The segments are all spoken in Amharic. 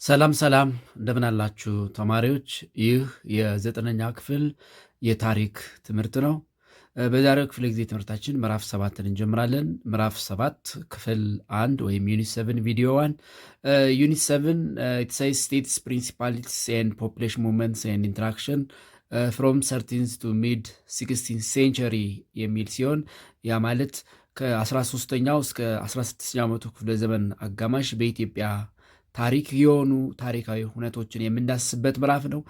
ሰላም ሰላም እንደምን አላችሁ ተማሪዎች? ይህ የዘጠነኛ ክፍል የታሪክ ትምህርት ነው። በዛሬው ክፍለ ጊዜ ትምህርታችን ምዕራፍ 7ን እንጀምራለን። ምዕራፍ 7 ክፍል 1 ወይም ዩኒት 7 ቪዲዮ 1 ዩኒት 7 it says states principalities and population movements and interaction from 13th to mid 16th century የሚል ሲሆን ያ ማለት ከ13ኛው እስከ 16ኛው መቶ ክፍለ ዘመን አጋማሽ በኢትዮጵያ ታሪክ የሆኑ ታሪካዊ ሁነቶችን የምንዳስስበት ምዕራፍ ነው።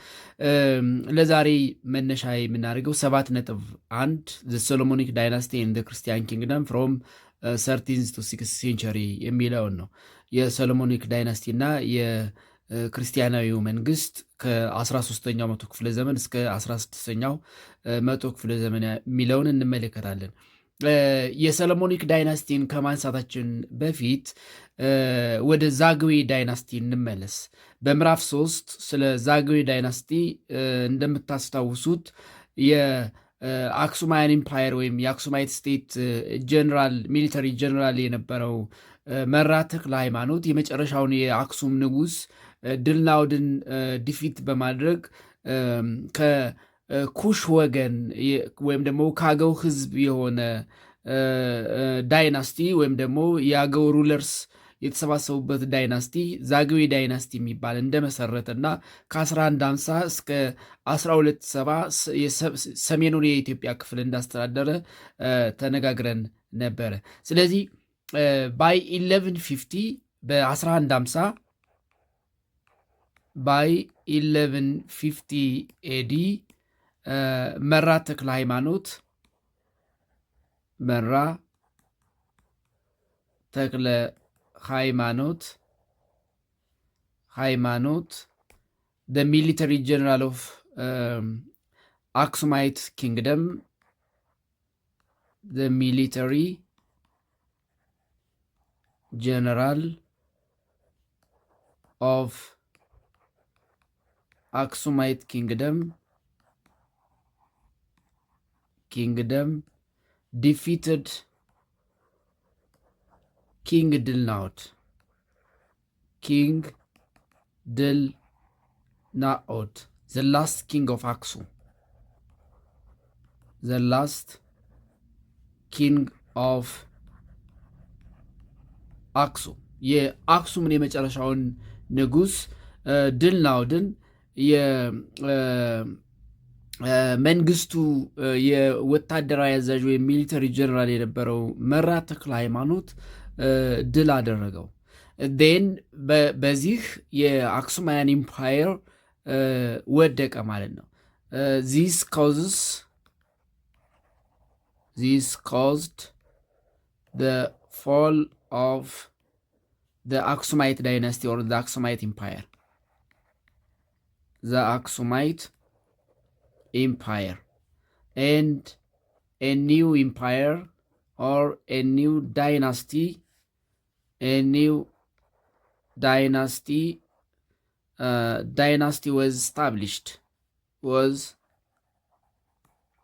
ለዛሬ መነሻ የምናደርገው 7.1 ዘ ሶሎሞኒክ ዳይናስቲ ኤንድ ክርስቲያን ኪንግደም ፍሮም 13th to 6th ሴንቸሪ የሚለውን ነው። የሶሎሞኒክ ዳይናስቲ እና የክርስቲያናዊው መንግስት ከ13ኛው መቶ ክፍለ ዘመን እስከ 16ኛው መቶ ክፍለ ዘመን የሚለውን እንመለከታለን። የሰሎሞኒክ ዳይናስቲን ከማንሳታችን በፊት ወደ ዛግዌ ዳይናስቲ እንመለስ። በምዕራፍ 3 ስለ ዛግዌ ዳይናስቲ እንደምታስታውሱት የአክሱማያን ኢምፓየር ወይም የአክሱማይት ስቴት ጀነራል ሚሊተሪ ጀነራል የነበረው መራ ተክለ ሃይማኖት የመጨረሻውን የአክሱም ንጉስ ድልናውድን ዲፊት በማድረግ ኩሽ ወገን ወይም ደግሞ ከአገው ህዝብ የሆነ ዳይናስቲ ወይም ደግሞ የአገው ሩለርስ የተሰባሰቡበት ዳይናስቲ ዛግዌ ዳይናስቲ የሚባል እንደመሰረተና ከ1150 እስከ 1270 ሰሜኑን የኢትዮጵያ ክፍል እንዳስተዳደረ ተነጋግረን ነበረ። ስለዚህ ባይ 1150 በ1150 ባይ 1150 ኤዲ መራ ተክለ ሃይማኖት the military general of Aksumite kingdom, the military general of Aksumite kingdom defeated King Dilnaud, the last king of Aksum, የአክሱምን የመጨረሻውን ንጉስ ድልናውድን መንግስቱ የወታደራዊ አዛዥ ወይም ሚሊተሪ ጀነራል የነበረው መራ ተክለ ሃይማኖት ድል አደረገው። ን በዚህ የአክሱማያን ኢምፓየር ወደቀ ማለት ነው። ዚስ caused the fall of the Aksumite dynasty or the Aksumite empire. And a new empire or a new dynasty was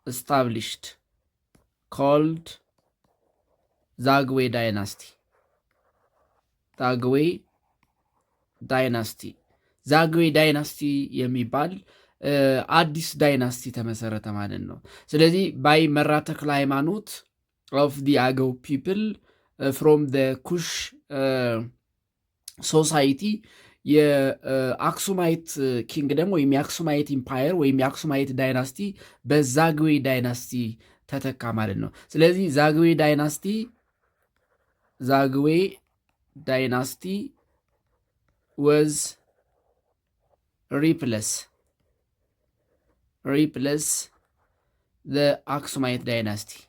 established called Zagwe dynasty. ዛግዌ ዳይናስቲ የሚባል አዲስ ዳይናስቲ ተመሰረተ ማለት ነው። ስለዚህ ባይ መራ ተክለ ሃይማኖት ኦፍ ዲ አገው ፒፕል ፍሮም ደ ኩሽ ሶሳይቲ የአክሱማይት ኪንግደም ወይም የአክሱማይት ኢምፓየር ወይም የአክሱማይት ዳይናስቲ በዛግዌ ዳይናስቲ ተተካ ማለት ነው። ስለዚህ ዛግዌ ዳይናስቲ was replace the Aksumite dynasty.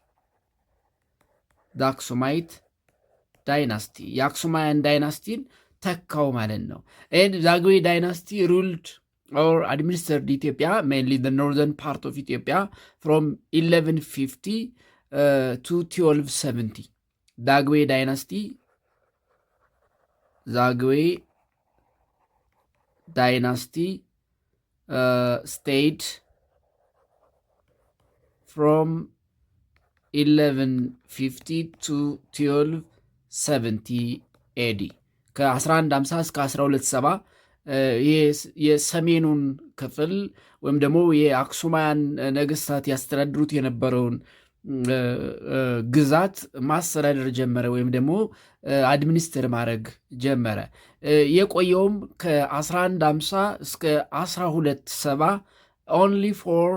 የአክሱማያን ዳይናስቲን ተካው ማለት ነው። and Zagwe dynasty ruled or administered Ethiopia, mainly the northern part of Ethiopia, from 1150 to 1270. Zagwe dynasty stayed from 1150 to 1270 AD ከ1150 እስከ 1270 የሰሜኑን ክፍል ወይም ደግሞ የአክሱማውያን ነገስታት ያስተዳድሩት የነበረውን ግዛት ማስተዳደር ጀመረ፣ ወይም ደግሞ አድሚኒስትር ማድረግ ጀመረ። የቆየውም ከ1150 እስከ 1270 ኦንሊ ፎር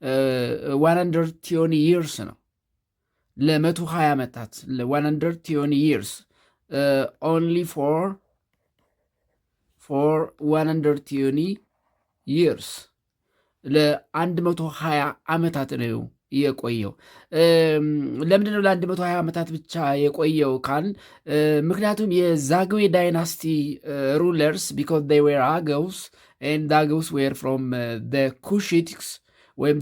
120 ይርስ ነው። ለ120 ዓመታት 120 ይርስ ኦንሊ ፎር 120 ይርስ ለ120 ዓመታት ነው የቆየው። ለምንድነው ለ120 ዓመታት ብቻ የቆየው ካል ምክንያቱም የዛግዌ ዳይናስቲ ሩለርስ ቢኮዝ they were Agos and the Agos were from the Kushitics ወይም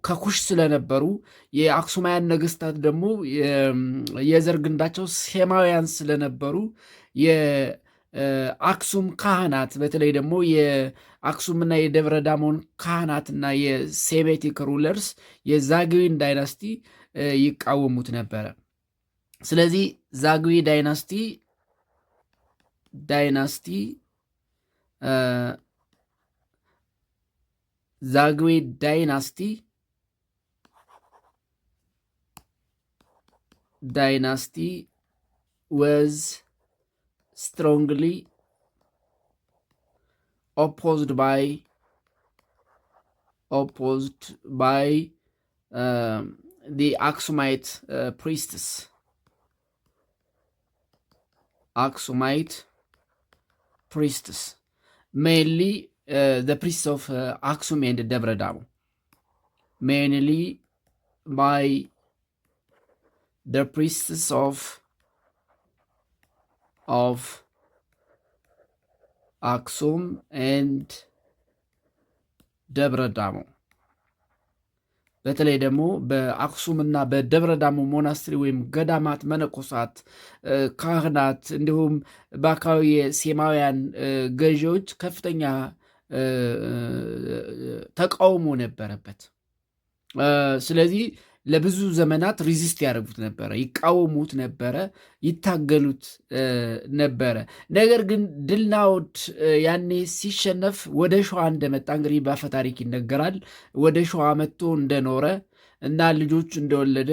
ከኩሽ ስለነበሩ የአክሱማውያን ነገስታት ደግሞ የዘር ግንዳቸው ሴማውያን ስለነበሩ የአክሱም ካህናት በተለይ ደግሞ የአክሱምና የደብረ ዳሞን ካህናትና የሴሜቲክ ሩለርስ የዛግዌን ዳይናስቲ ይቃወሙት ነበረ። ስለዚህ ዛግዌ ዳይናስቲ Zagwe dynasty was strongly opposed by the Aksumite priests. Mainly the priests of Aksum and Devra Damo, mainly by the priests of Aksum and Devra Damo. በተለይ ደግሞ በአክሱምና በደብረ ዳሞ ሞናስትሪ ወይም ገዳማት መነኮሳት፣ ካህናት እንዲሁም በአካባቢ የሴማውያን ገዢዎች ከፍተኛ ተቃውሞ ነበረበት። ስለዚህ ለብዙ ዘመናት ሪዚስት ያደርጉት ነበረ፣ ይቃወሙት ነበረ፣ ይታገሉት ነበረ። ነገር ግን ድልናውድ ያኔ ሲሸነፍ ወደ ሸዋ እንደመጣ እንግዲህ በአፈ ታሪክ ይነገራል። ወደ ሸዋ መጥቶ እንደኖረ እና ልጆች እንደወለደ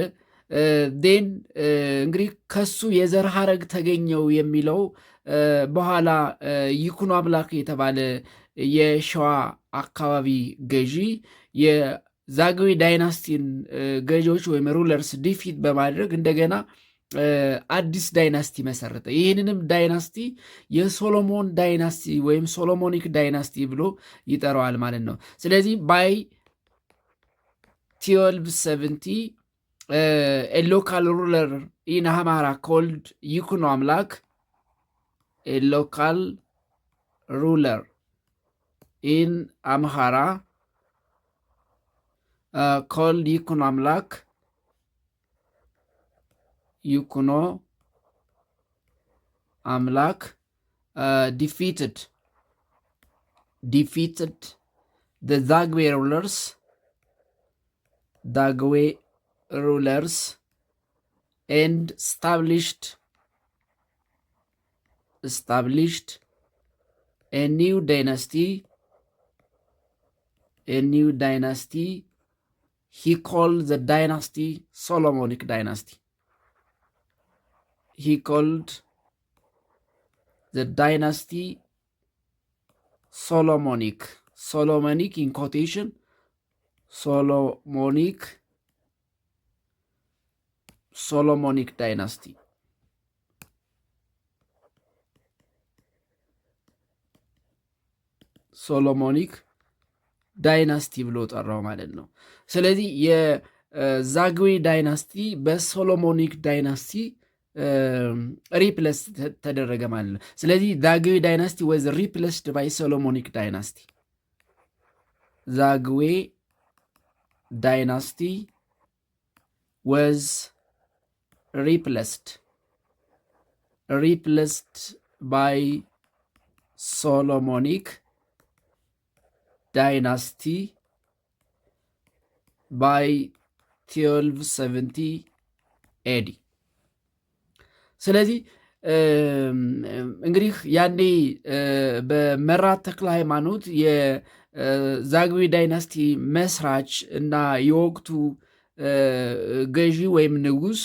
ዴን እንግዲህ ከሱ የዘር ሐረግ ተገኘው የሚለው በኋላ ይኩኖ አምላክ የተባለ የሸዋ አካባቢ ገዢ የዛግዌ ዳይናስቲን ገዢዎች ወይም ሩለርስ ዲፊት በማድረግ እንደገና አዲስ ዳይናስቲ መሰረተ። ይህንንም ዳይናስቲ የሶሎሞን ዳይናስቲ ወይም ሶሎሞኒክ ዳይናስቲ ብሎ ይጠራዋል ማለት ነው። ስለዚህ ባይ 1270 a local ruler in Amhara called ይኩኖ አምላክ a local ruler in Amhara called ይኩኖ አምላክ defeated the Zagwe rulers and established a new dynasty he called the dynasty Solomonic dynasty. He called the dynasty Solomonic in quotation, Solomonic dynasty. Solomonic ዳይናስቲ ብሎ ጠራው ማለት ነው። ስለዚህ የዛግዌ ዳይናስቲ በሶሎሞኒክ ዳይናስቲ ሪፕለስ ተደረገ ማለት ነው። ስለዚህ ዛግዌ ዳይናስቲ ወዝ ሪፕለስድ ባይ ሶሎሞኒክ ዳይናስቲ። ዛግዌ ዳይናስቲ ወዝ ሪፕለስድ ባይ ሶሎሞኒክ dynasty by 1270 AD. ስለዚህ እንግዲህ ያኔ በመራት ተክለ ሃይማኖት የዛግዌ ዳይናስቲ መስራች እና የወቅቱ ገዢ ወይም ንጉሥ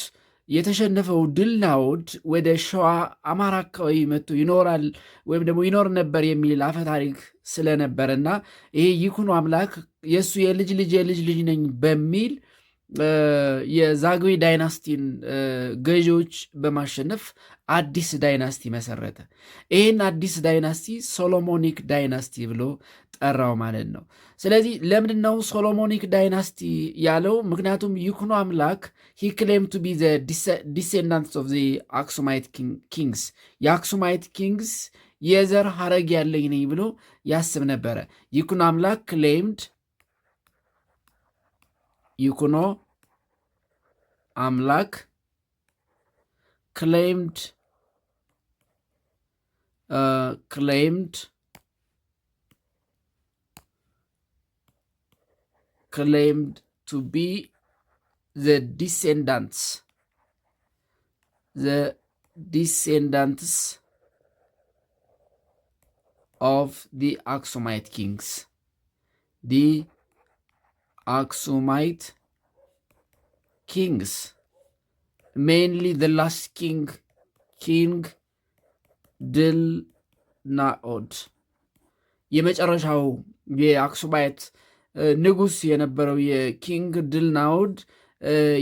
የተሸነፈው ድል ናዖድ ወደ ሸዋ አማራ አካባቢ መጥቶ ይኖራል ወይም ደግሞ ይኖር ነበር የሚል አፈ ታሪክ ስለነበረና ይሄ ይኩኖ አምላክ የእሱ የልጅ ልጅ ነኝ በሚል የዛግዌ ዳይናስቲን ገዢዎች በማሸነፍ አዲስ ዳይናስቲ መሰረተ። ይህን አዲስ ዳይናስቲ ሶሎሞኒክ ዳይናስቲ ብሎ ጠራው ማለት ነው። ስለዚህ ለምንድን ነው ሶሎሞኒክ ዳይናስቲ ያለው? ምክንያቱም ይኩኖ አምላክ ሂ ክሌም ቱ ቢ ዲሴንዳንትስ ኦፍ አክሱማይት ኪንግስ የአክሱማይት ኪንግስ የዘር ሀረግ ያለኝ ነኝ ብሎ ያስብ ነበረ። ይኩኖ አምላክ ክሌምድ ይኩኖ አምላክ claimed to be the descendants of the Aksumite kings. The Aksumite kings, mainly the last king ድል ናዖድ የመጨረሻው የአክሱማይት ንጉሥ የነበረው የኪንግ ድል ናዖድ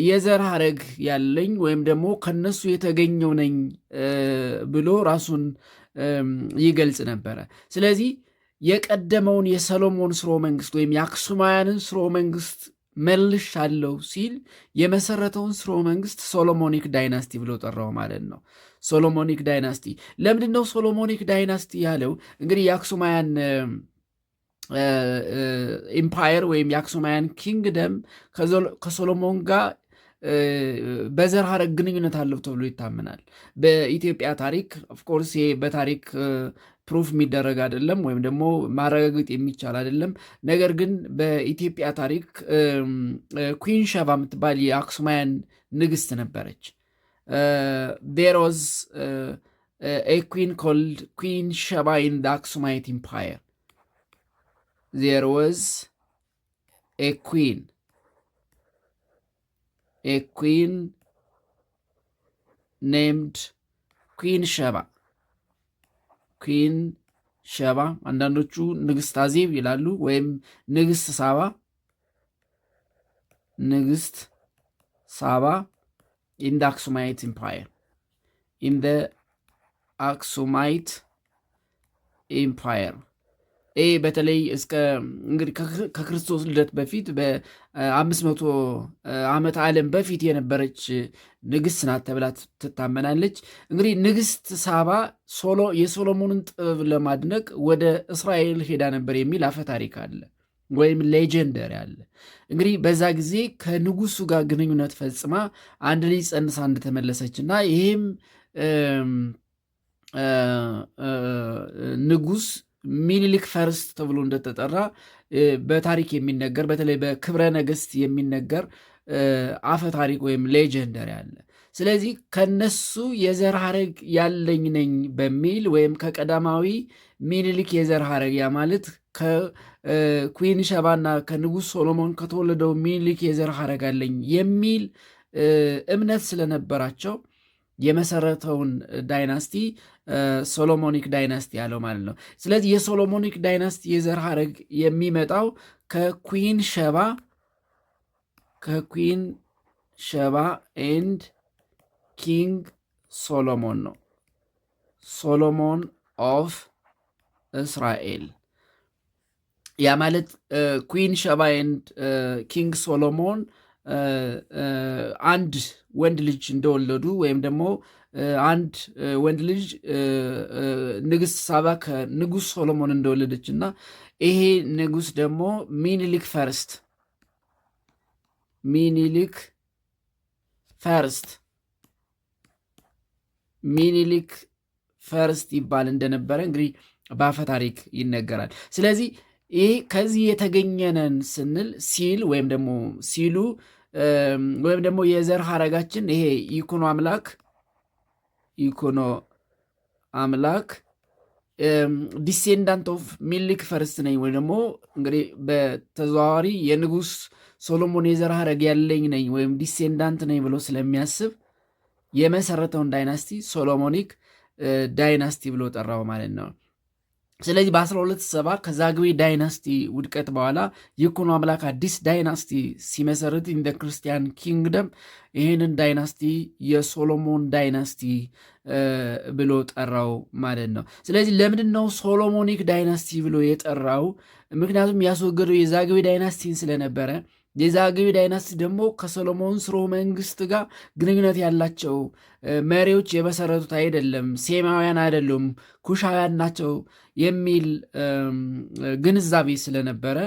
የዘር ሐረግ ያለኝ ወይም ደግሞ ከነሱ የተገኘው ነኝ ብሎ ራሱን ይገልጽ ነበረ። ስለዚህ የቀደመውን የሰሎሞን ስርወ መንግስት ወይም የአክሱማውያንን ስርወ መንግስት መልሻለሁ ሲል የመሰረተውን ስርወ መንግስት ሶሎሞኒክ ዳይናስቲ ብሎ ጠራው ማለት ነው። ሶሎሞኒክ ዳይናስቲ ለምንድን ነው ሶሎሞኒክ ዳይናስቲ ያለው? እንግዲህ የአክሱማውያን ኢምፓየር ወይም የአክሱማውያን ኪንግደም ከሶሎሞን ጋር በዘር ሐረግ ግንኙነት አለው ተብሎ ይታመናል። በኢትዮጵያ ታሪክ ኦፍኮርስ ይሄ በታሪክ ፕሩፍ የሚደረግ አይደለም ወይም ደግሞ ማረጋገጥ የሚቻል አይደለም። ነገር ግን በኢትዮጵያ ታሪክ ኩዊን ሸባ የምትባል የአክሱማውያን ንግስት ነበረች። there was a queen called Queen Sheba in the Aksumite Empire. There was a queen named Queen Sheba. ኩዊን ሸባ አንዳንዶቹ ንግስት አዜብ ይላሉ፣ ወይም ንግስት ሳባ ኢን ደ አክሱማይት ኢምፓየር ይህ በተለይ እስከ እንግዲህ ከክርስቶስ ልደት በፊት በ500 ዓመት ዓለም በፊት የነበረች ንግስት ናት ተብላ ትታመናለች። እንግዲህ ንግስት ሳባ የሶሎሞንን ጥበብ ለማድነቅ ወደ እስራኤል ሄዳ ነበር የሚል አፈ ታሪክ አለ ወይም ሌጀንደሪ አለ። እንግዲህ በዛ ጊዜ ከንጉሱ ጋር ግንኙነት ፈጽማ አንድ ልጅ ጸንሳ እንደተመለሰች እና ይህም ንጉስ ሚኒሊክ ፈርስት ተብሎ እንደተጠራ በታሪክ የሚነገር በተለይ በክብረ ነገስት የሚነገር አፈ ታሪክ ወይም ሌጀንደሪ አለ። ስለዚህ ከነሱ የዘር ሐረግ ያለኝ ነኝ በሚል ወይም ከቀዳማዊ ሚኒሊክ የዘር ሐረግ ያ ማለት ከኩዊን ሸባና ከንጉሥ ሶሎሞን ከተወለደው ሚኒሊክ የዘር ሐረግ አለኝ የሚል እምነት ስለነበራቸው የመሰረተውን ዳይናስቲ ሶሎሞኒክ ዳይናስቲ ያለው ማለት ነው። ስለዚህ የሶሎሞኒክ ዳይናስቲ የዘር ሐረግ የሚመጣው ከኩዊን ሸባ ኤንድ ኪንግ ሶሎሞን ነው። ሶሎሞን ኦፍ እስራኤል ያ ማለት ኩዊን ሸባ ኤንድ ኪንግ ሶሎሞን አንድ ወንድ ልጅ እንደወለዱ ወይም ደግሞ አንድ ወንድ ልጅ ንግስት ሳባ ከንጉስ ሶሎሞን እንደወለደች እና ይሄ ንጉስ ደግሞ ሚኒሊክ ፈርስት ይባል እንደነበረ እንግዲህ በአፈ ታሪክ ይነገራል። ስለዚህ ይሄ ከዚህ የተገኘነን ስንል ወይም ደግሞ የዘር ሐረጋችን ይሄ ይኩኖ አምላክ ይኩኖ አምላክ ዲሴንዳንት ኦፍ ሚኒሊክ ፈርስት ነኝ ወይ ደግሞ እንግዲህ በተዘዋዋሪ የንጉሥ ሶሎሞን የዘር ሐረግ ያለኝ ነኝ ወይም ዲሴንዳንት ነኝ ብሎ ስለሚያስብ የመሰረተውን ዳይናስቲ ሶሎሞኒክ ዳይናስቲ ብሎ ጠራው ማለት ነው። ስለዚህ በ1270 ከዛግዌ ዳይናስቲ ውድቀት በኋላ ይኩኖ አምላክ አዲስ ዳይናስቲ ሲመሰርት ኢን ክርስቲያን ኪንግደም ይህንን ዳይናስቲ የሶሎሞን ዳይናስቲ ብሎ ጠራው ማለት ነው። ስለዚህ ለምንድን ነው ሶሎሞኒክ ዳይናስቲ ብሎ የጠራው? ምክንያቱም ያስወገደው የዛግዌ ዳይናስቲን ስለነበረ የዛግዌ ዳይናስቲ ደግሞ ከሰሎሞን ስርወ መንግስት ጋር ግንኙነት ያላቸው መሪዎች የመሰረቱት አይደለም፣ ሴማውያን አይደሉም፣ ኩሻውያን ናቸው የሚል ግንዛቤ ስለነበረ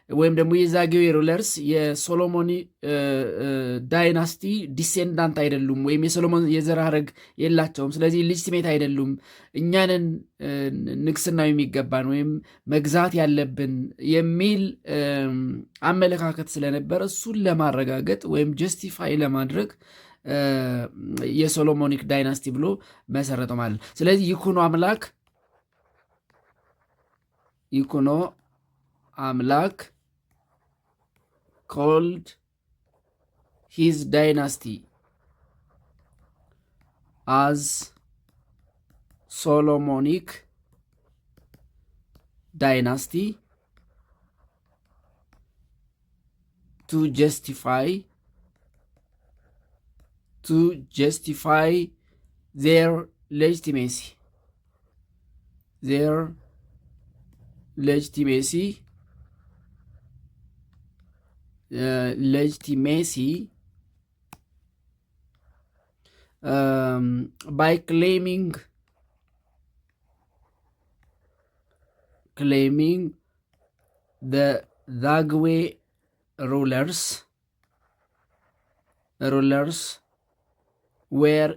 ወይም ደግሞ የዛግዌ ሩለርስ የሶሎሞን ዳይናስቲ ዲሴንዳንት አይደሉም ወይም የሶሎሞን የዘር ሐረግ የላቸውም፣ ስለዚህ ሊጅቲሜት አይደሉም፣ እኛንን ንግስናው የሚገባን ወይም መግዛት ያለብን የሚል አመለካከት ስለነበረ እሱን ለማረጋገጥ ወይም ጀስቲፋይ ለማድረግ የሶሎሞኒክ ዳይናስቲ ብሎ መሰረተው ማለት ነው። ስለዚህ ይኩኖ አምላክ called his dynasty as Solomonic dynasty to justify their legitimacy by claiming the Zagwe rulers were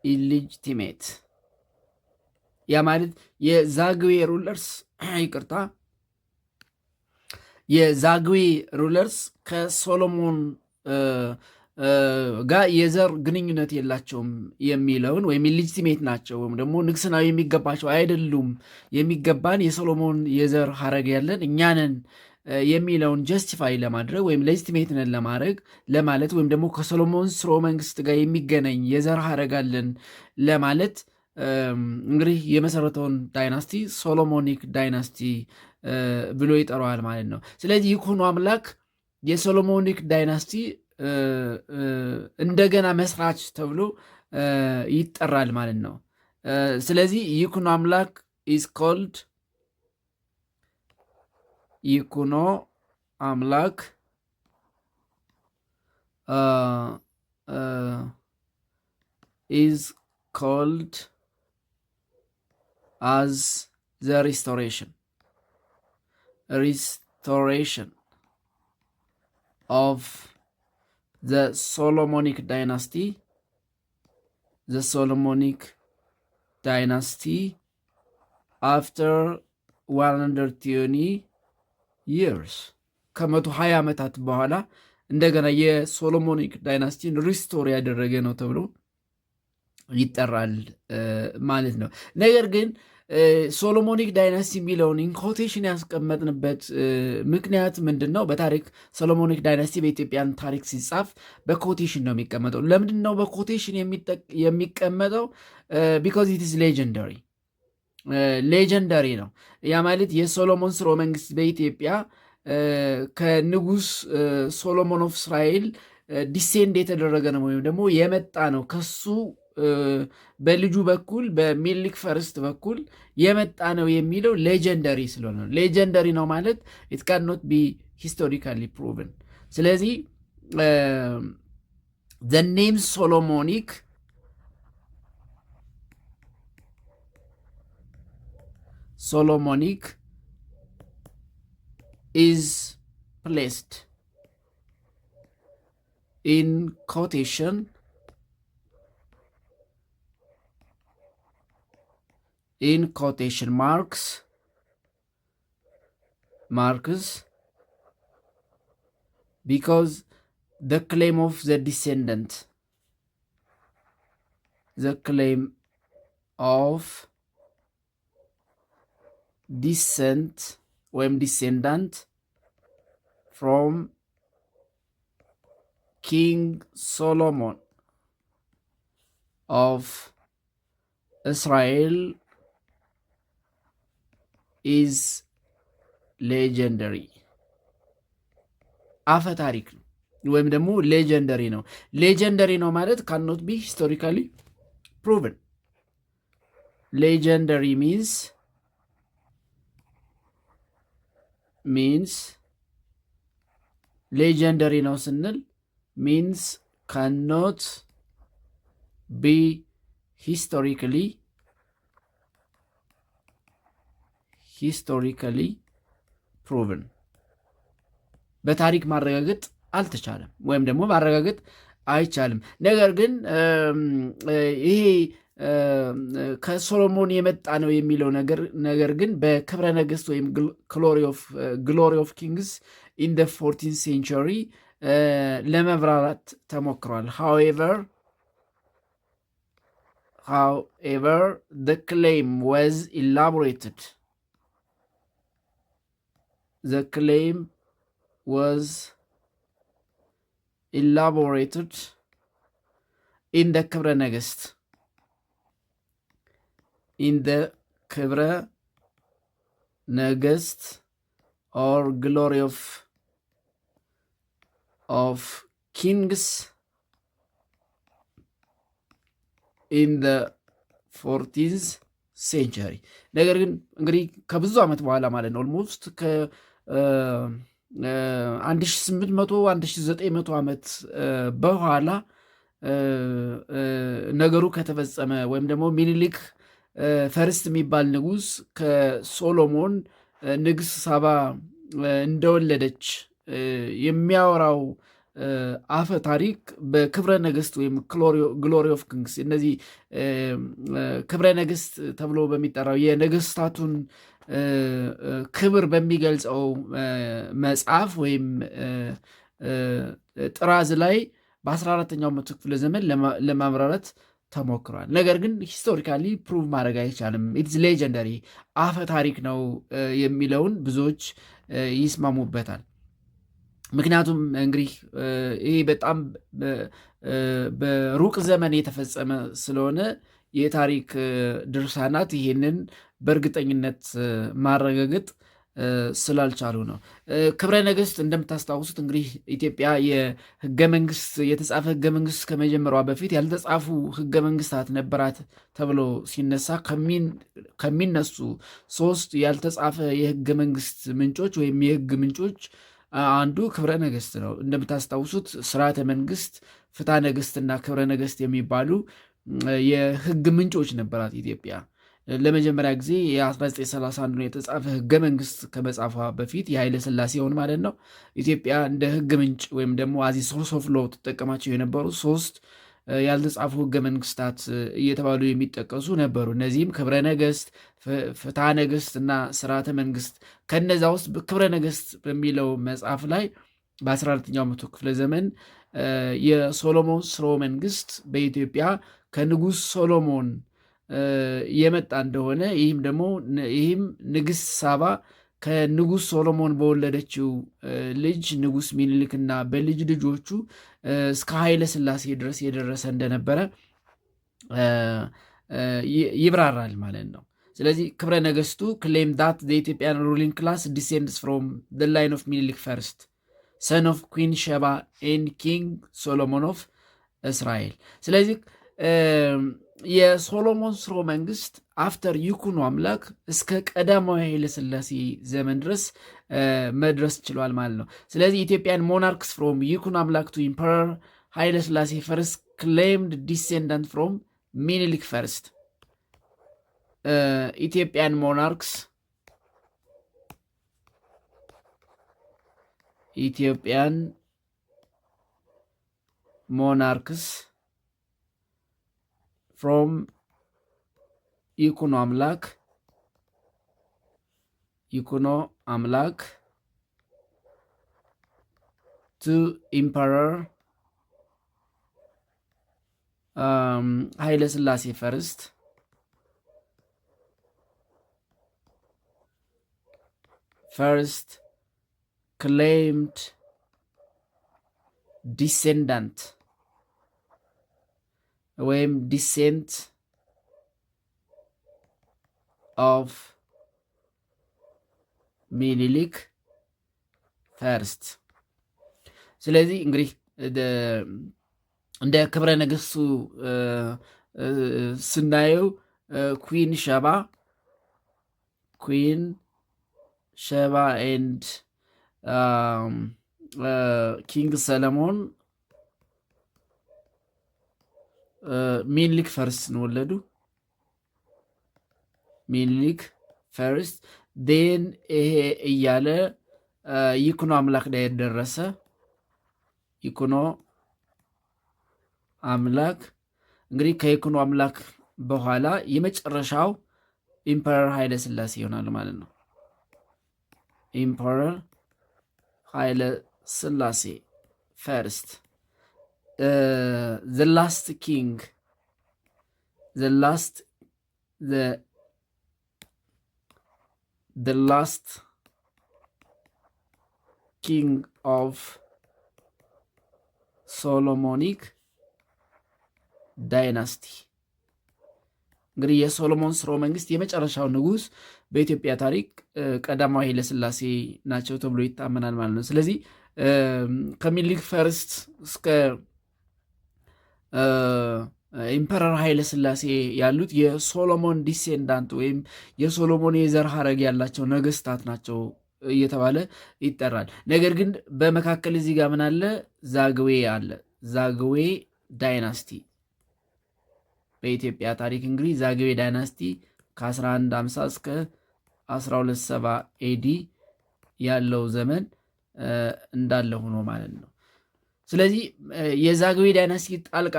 illegitimate. ያ ማለት የዛግዌ ሩለርስ ይቅርታ፣ የዛግዌ ሩለርስ ከሶሎሞን ጋር የዘር ግንኙነት የላቸውም የሚለውን ወይም ኢሊጂቲሜት ናቸው ወይም ደግሞ ንግስናዊ የሚገባቸው አይደሉም፣ የሚገባን የሶሎሞን የዘር ሐረግ ያለን እኛንን የሚለውን ጀስቲፋይ ለማድረግ ወይም ሌጂቲሜት ነን ለማድረግ ለማለት ወይም ደግሞ ከሶሎሞን ስርወ መንግስት ጋር የሚገናኝ የዘር ሐረግ አለን ለማለት እንግዲህ የመሰረተውን ዳይናስቲ ሶሎሞኒክ ዳይናስቲ ብሎ ይጠራዋል ማለት ነው። ስለዚህ ይኩኖ አምላክ የሶሎሞኒክ ዳይናስቲ እንደገና መስራች ተብሎ ይጠራል ማለት ነው። ስለዚህ ይኩኖ አምላክ ኢዝ ኮልድ ይኩኖ አምላክ ኢዝ ኮልድ as the restoration of the Solomonic dynasty after 120 years ከ120 ዓመታት በኋላ እንደገና የሶሎሞኒክ ዳይናስቲን ሪስቶር ያደረገ ነው ተብሎ ይጠራል ማለት ነው። ነገር ግን ሶሎሞኒክ ዳይናስቲ የሚለውን ኢንኮቴሽን ያስቀመጥንበት ምክንያት ምንድን ነው? በታሪክ ሶሎሞኒክ ዳይናስቲ በኢትዮጵያን ታሪክ ሲጻፍ በኮቴሽን ነው የሚቀመጠው። ለምንድን ነው በኮቴሽን የሚቀመጠው? ቢኮዝ ኢት ኢዝ ሌጀንደሪ ነው። ያ ማለት የሶሎሞን ስርወ መንግስት በኢትዮጵያ ከንጉስ ሶሎሞን ኦፍ እስራኤል ዲሴንድ የተደረገ ነው ወይም ደግሞ የመጣ ነው ከሱ በልጁ በኩል በሚኒሊክ ፈርስት በኩል የመጣ ነው የሚለው ሌጀንደሪ ስለሆነ ነው። ሌጀንደሪ ነው ማለት ኢት ካን ኖት ቢ ሂስቶሪካሊ ፕሩቭን። ስለዚህ ዘ ኔም ሶሎሞኒክ ኢዝ placed in quotation marks marks because the claim of the descendant, the claim of descent ወይም descendant from King Solomon of Israel is legendary. አፈ ታሪክ ነው ወይም ደግሞ ሌጀንደሪ ነው። ሌጀንደሪ ነው ማለት cannot be historically proven. Legendary means legendary ነው ስንል means cannot be historically proven. በታሪክ ማረጋገጥ አልተቻለም ወይም ደግሞ ማረጋገጥ አይቻልም። ነገር ግን ይሄ ከሶሎሞን የመጣ ነው የሚለው ነገር ግን በክብረ ነገሥት ወይም ግሎሪ ኦፍ ኪንግስ ኢን ደ 14th ሴንቸሪ ለመብራራት ተሞክሯል። however the claim was elaborated. The claim was elaborated in the ክብረ ነገሥት or glory of kings in the 14th century. ነገር ግን እንግዲህ ከብዙ ዓመት በኋላ ማለት ነው ኦልሞስት ከ1800-1900 ዓመት በኋላ ነገሩ ከተፈጸመ ወይም ደግሞ ሚኒሊክ ፈርስት የሚባል ንጉሥ ከሶሎሞን ንግሥት ሳባ እንደወለደች የሚያወራው አፈ ታሪክ በክብረ ነገሥት ወይም ግሎሪ ኦፍ ኪንግስ እነዚህ ክብረ ነገሥት ተብሎ በሚጠራው የነገሥታቱን ክብር በሚገልጸው መጽሐፍ ወይም ጥራዝ ላይ በ14ኛው መቶ ክፍለ ዘመን ለማብራራት ተሞክሯል። ነገር ግን ሂስቶሪካሊ ፕሩቭ ማድረግ አይቻልም። ኢትስ ሌጀንደሪ አፈ ታሪክ ነው የሚለውን ብዙዎች ይስማሙበታል። ምክንያቱም እንግዲህ ይህ በጣም በሩቅ ዘመን የተፈጸመ ስለሆነ የታሪክ ድርሳናት ይህንን በእርግጠኝነት ማረጋገጥ ስላልቻሉ ነው። ክብረ ነገሥት እንደምታስታውሱት እንግዲህ ኢትዮጵያ የህገ መንግስት የተጻፈ ህገ መንግስት ከመጀመሯ በፊት ያልተጻፉ ህገ መንግስታት ነበራት ተብሎ ሲነሳ ከሚነሱ 3 ያልተጻፈ የህገ መንግስት ምንጮች ወይም የህግ ምንጮች አንዱ ክብረ ነገሥት ነው። እንደምታስታውሱት ስርዓተ መንግስት፣ ፍትሐ ነገሥትና ክብረ ነገሥት የሚባሉ የህግ ምንጮች ነበራት ኢትዮጵያ። ለመጀመሪያ ጊዜ የ1931 የተጻፈ ህገ መንግስት ከመጻፏ በፊት የኃይለ ሥላሴውን ማለት ነው ኢትዮጵያ እንደ ህግ ምንጭ ወይም ደግሞ አዚ ሶርስ ኦፍ ሎው ተጠቀማቸው የነበሩ 3 ያልተጻፉ ህገ መንግስታት እየተባሉ የሚጠቀሱ ነበሩ። እነዚህም ክብረ ነገሥት፣ ፍትሐ ነገሥት እና ስርዓተ መንግስት። ከነዛ ውስጥ ክብረ ነገሥት በሚለው መጽሐፍ ላይ በ14ኛው መቶ ክፍለ ዘመን የሶሎሞን ስርወ መንግስት በኢትዮጵያ ከንጉሥ ሶሎሞን የመጣ እንደሆነ ይህም ንግሥት ሳባ ከንጉሥ ሶሎሞን በወለደችው ልጅ ንጉሥ ሚኒሊክና በልጅ ልጆቹ እስከ ኃይለ ሥላሴ ድረስ የደረሰ እንደነበረ ይብራራል ማለት ነው። ስለዚህ ክብረ ነገሥቱ ክሌም ዳት ዘ ኢትዮጵያን ሩሊንግ ክላስ ዲሴንድስ ፍሮም ዘ ላይን ኦፍ ሚኒሊክ ፈርስት ሰን ኦፍ ኩዊን ሸባ ኤንድ ኪንግ ሶሎሞን ኦፍ እስራኤል። ስለዚህ የሶሎሞን ስርወ መንግስት አፍተር ይኩኖ አምላክ እስከ ቀዳማዊ ኃይለ ሥላሴ ዘመን ድረስ መድረስ ችሏል ማለት ነው። ስለዚህ ኢትዮጵያን ሞናርክስ ፍሮም ይኩኖ አምላክ ቱ ኢምፐረር ኃይለ ሥላሴ ፈርስት ክሌምድ ዲሴንዳንት ፍሮም ሚኒሊክ ፈርስት። ኢትዮጵያን ሞናርክስ ፍሮም ይኩኖ አምላክ to Emperor ኃይለ ሥላሴ first claimed descendant ወይም descent of ሚኒሊክ ፈርስት። ስለዚህ እንግዲህ እንደ ክብረ ነገሥቱ ስናየው ኩዊን ሸባ ኤንድ ኪንግ ሰለሞን ሚኒሊክ ፈርስት ነው ወለዱ። ሚኒሊክ ፈርስት ዴን ይሄ እያለ ይኩኖ አምላክ ላይ ደረሰ። ይኩኖ አምላክ እንግዲህ ከይኩኖ አምላክ በኋላ የመጨረሻው ኢምፐረር ኃይለ ሥላሴ ይሆናል ማለት ነው። ኢምፐረር ኃይለ ሥላሴ ፈርስት the last king, the last king of Solomonic ዳይናስቲ። እንግዲህ የሶሎሞን ስርወ መንግስት የመጨረሻው ንጉስ በኢትዮጵያ ታሪክ ቀዳማዊ ኃይለ ሥላሴ ናቸው ተብሎ ይታመናል ማለት ነው። ስለዚህ ከሚኒሊክ ፈርስት እስከ ኢምፐረር ኃይለ ሥላሴ ያሉት የሶሎሞን ዲሴንዳንት ወይም የሶሎሞን የዘር ሐረግ ያላቸው ነገስታት ናቸው እየተባለ ይጠራል። ነገር ግን በመካከል እዚህ ጋር ምን አለ? ዛግዌ አለ። ዛግዌ ዳይናስቲ በኢትዮጵያ ታሪክ እንግዲህ ዛግዌ ዳይናስቲ ከ1150 እስከ 1270 ኤዲ ያለው ዘመን እንዳለ ሆኖ ማለት ነው። ስለዚህ የዛግዌ ዳይናስቲ ጣልቃ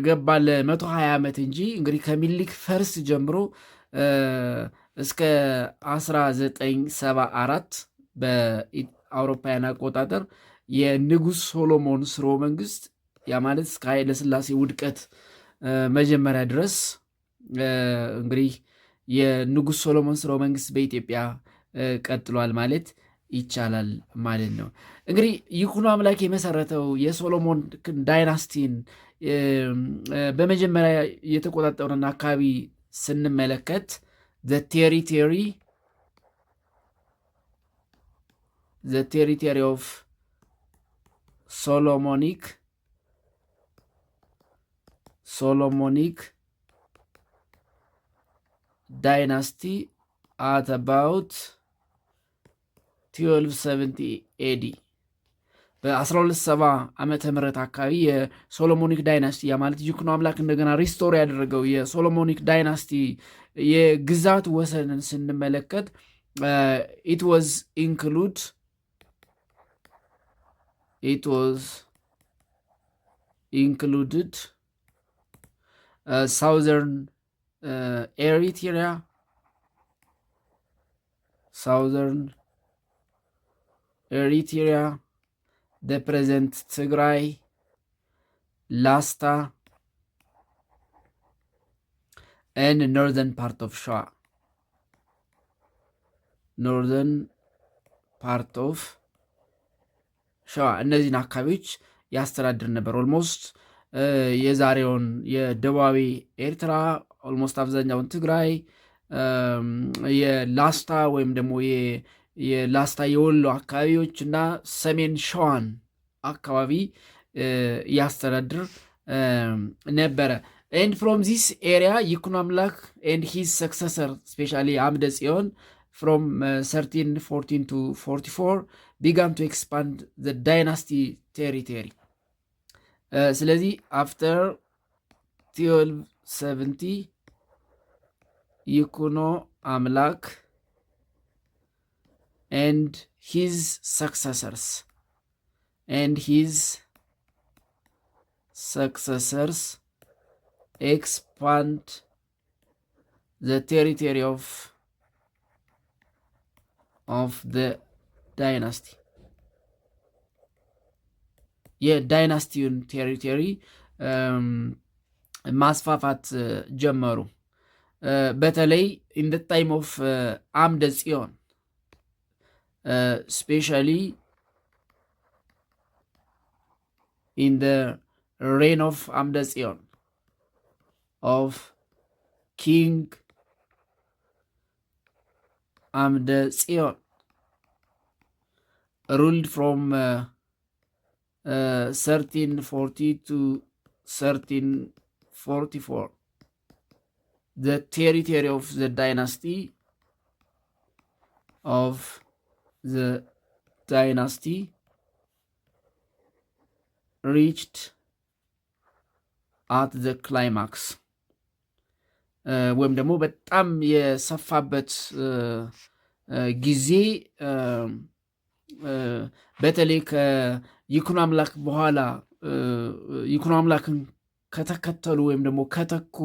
ገባ ለ120 ዓመት እንጂ እንግዲህ ከሚኒሊክ ፈርስት ጀምሮ እስከ 1974 በአውሮፓውያን አቆጣጠር የንጉሥ ሶሎሞን ስርወ መንግስት ያ ማለት እስከ ኃይለ ሥላሴ ውድቀት መጀመሪያ ድረስ እንግዲህ የንጉሥ ሶሎሞን ስርወ መንግስት በኢትዮጵያ ቀጥሏል ማለት ይቻላል ማለት ነው። እንግዲህ ይኩኖ አምላክ የመሰረተው የሶሎሞን ዳይናስቲን በመጀመሪያ የተቆጣጠሩን አካባቢ ስንመለከት the territory of Solomonic dynasty at about 1270 AD በ1270 ዓመተ ምህረት አካባቢ የሶሎሞኒክ ዳይናስቲ ያ ማለት ይኩኖ አምላክ እንደገና ሪስቶር ያደረገው የሶሎሞኒክ ዳይናስቲ የግዛት ወሰንን ስንመለከት it was included southern Eritrea, the present Tigray, Lasta, and northern part of Shwa. እነዚህን አካባቢዎች ያስተዳድር ነበር። ኦልሞስት የዛሬውን የደቡባዊ ኤርትራ፣ ኦልሞስት አብዛኛውን ትግራይ፣ የላስታ ወይም ደግሞ የላስታ የወሎ አካባቢዎች እና ሰሜን ሸዋን አካባቢ ያስተዳድር ነበረ። and from this area ይኩኖ አምላክ and his successor especially አምደ ጽዮን from 1314 to 44 began to expand the dynasty territory. ስለዚህ after 1270 ይኩኖ አምላክ and his successors expand the territory of the dynasty. የዳይናስቲውን ቴሪቶሪ ማስፋፋት ጀመሩ። በተለይ ኢን ዘ ታይም ኦፍ አምደ ጽዮን ስፔሻሊ ኢን ዘ ሬን ኦፍ አምደ ጽዮን ኦፍ ኪንግ አምደ ጽዮን ruled from 1340 to 1344. The territory of the dynasty reached at the climax. ወይም ደግሞ በጣም የሰፋበት ጊዜ በተለይ ከይኩኖ አምላክ በኋላ ይኩኖ አምላክን ከተከተሉ ወይም ደግሞ ከተኩ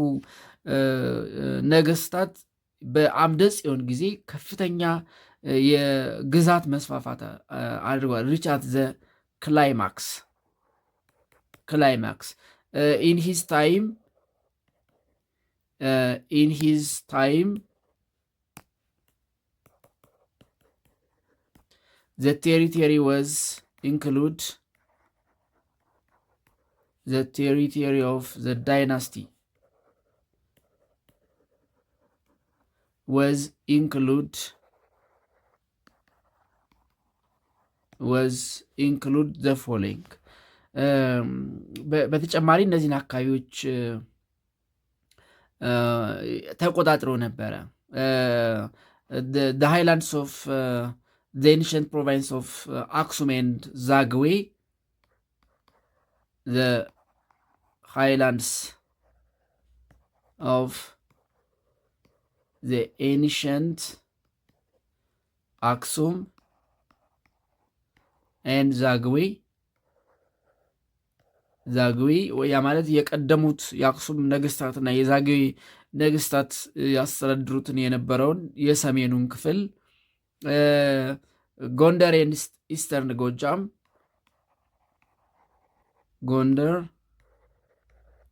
ነገስታት በአምደ ጽዮን ጊዜ ከፍተኛ የግዛት መስፋፋት አድርጓል። ሪች አት ዘ ክላይማክስ ኢን ሂዝ ታይም the territory of the dynasty was include the following. በተጨማሪ እነዚህን አካባቢዎች ተቆጣጥሮ ነበረ። the highlands of the ancient province of Aksum and Zagwe, the highlands of the ancient Aksum and Zagwe ያ ማለት የቀደሙት የአክሱም ነገስታትና የዛግዌ ነገስታት ያስተዳድሩትን የነበረውን የሰሜኑን ክፍል ጎንደር ኤንድ ኢስተርን ጎጃም ጎንደር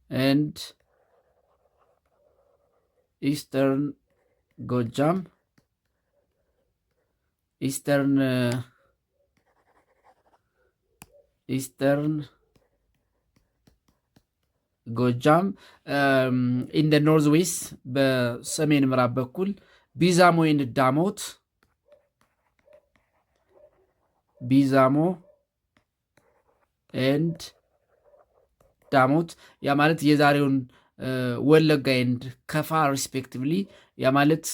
ኤንድ ኢስተርን ጎጃም ኢስተርን ጎጃም ኢን ደ ኖርዝ ዌስት በሰሜን ምዕራብ በኩል ቢዛሞ ኤንድ ዳሞት ያ ማለት የዛሬውን ወለጋ ኤንድ ከፋ ሪስፔክቲቭሊ ያ ማለት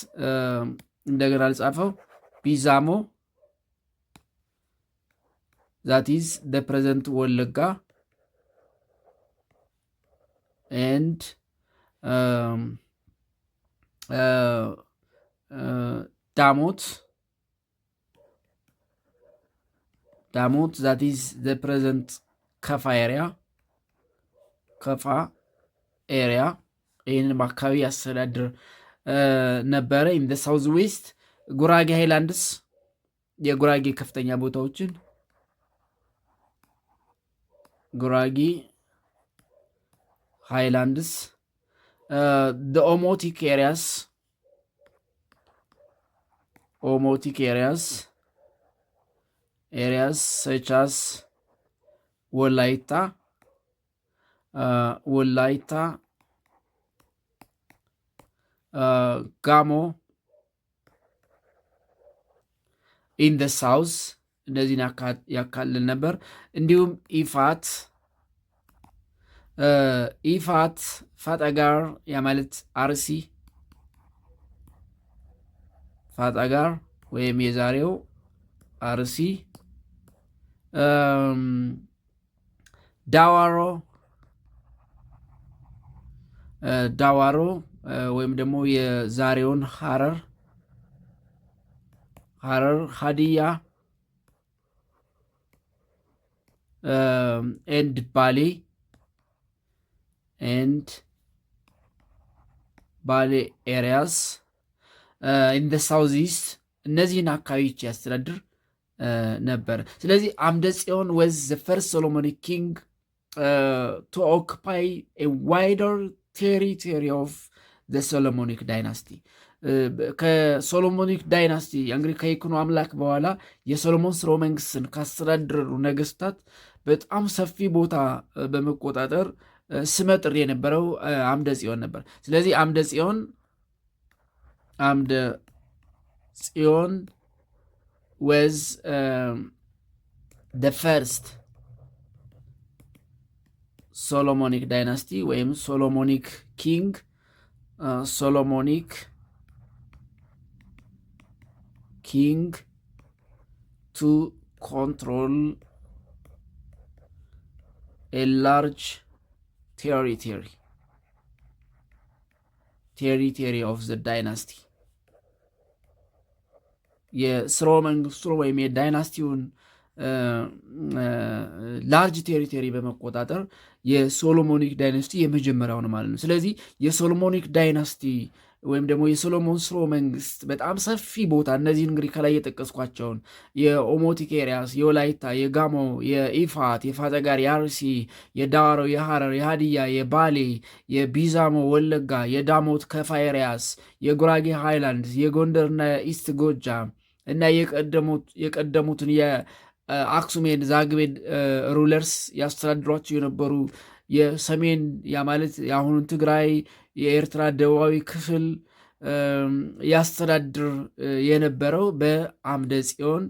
እንደገና አልጻፈው ቢዛሞ that is the present ወለጋ and ዳሞት that is the present ከፋ ኤሪያ ይህንን አካባቢ ያስተዳድር ነበረ። ኢን ደ ሳውዝ ዌስት ጉራጌ ሃይላንድስ የጉራጌ ከፍተኛ ቦታዎችን ጉራጌ ሃይላንድስ the omotic areas such as Wolaita, Gamo in the south እነዚህን ያካልል ነበር። እንዲሁም ኢፋት ፋጣጋር ያ ማለት አርሲ ፋጣጋር ወይም የዛሬው አርሲ ዳዋሮ ወይም ደግሞ የዛሬውን ሐረር ሀዲያ ኤንድ ባሌ ኤሪያስ ኢን ደ ሳውዝ ኢስት እነዚህን አካባቢዎች ያስተዳድር ነበር። ስለዚህ አምደ ጽዮን was the first Solomonic king to occupy a wider territory of the Solomonic dynasty. ከሶሎሞኒክ ዳይናስቲ እንግዲህ ከይኩኖ አምላክ በኋላ የሶሎሞን ስርወ መንግስትን ካስተዳደሩ ነገስታት በጣም ሰፊ ቦታ በመቆጣጠር ስመጥር የነበረው አምደ ጽዮን ነበር። ስለዚህ አምደ ጽዮን was the first Solomonic dynasty ወይም Solomonic king to control a large territory of the dynasty. የስርወ መንግስቱን ወይም የዳይናስቲውን ላርጅ ቴሪቶሪ በመቆጣጠር የሶሎሞኒክ ዳይናስቲ የመጀመሪያው ነው ማለት ነው። ስለዚህ የሶሎሞኒክ ዳይናስቲ ወይም ደግሞ የሶሎሞን ስርወ መንግስት በጣም ሰፊ ቦታ እነዚህ እንግዲህ ከላይ የጠቀስኳቸውን የኦሞቲክ ኤሪያስ፣ የወላይታ፣ የጋሞ፣ የኢፋት፣ የፋጠጋር፣ የአርሲ፣ የዳዋሮ፣ የሐረር፣ የሃዲያ፣ የባሌ፣ የቢዛሞ፣ ወለጋ፣ የዳሞት ከፋ ኤሪያስ፣ የጉራጌ ሃይላንድስ፣ የጎንደርና ኢስት ጎጃም እና የቀደሙትን የአክሱሜን ዛግቤድ ሩለርስ ያስተዳድሯቸው የነበሩ የሰሜን ያ ማለት የአሁኑን ትግራይ የኤርትራ ደቡባዊ ክፍል ያስተዳድር የነበረው በአምደ ጽዮን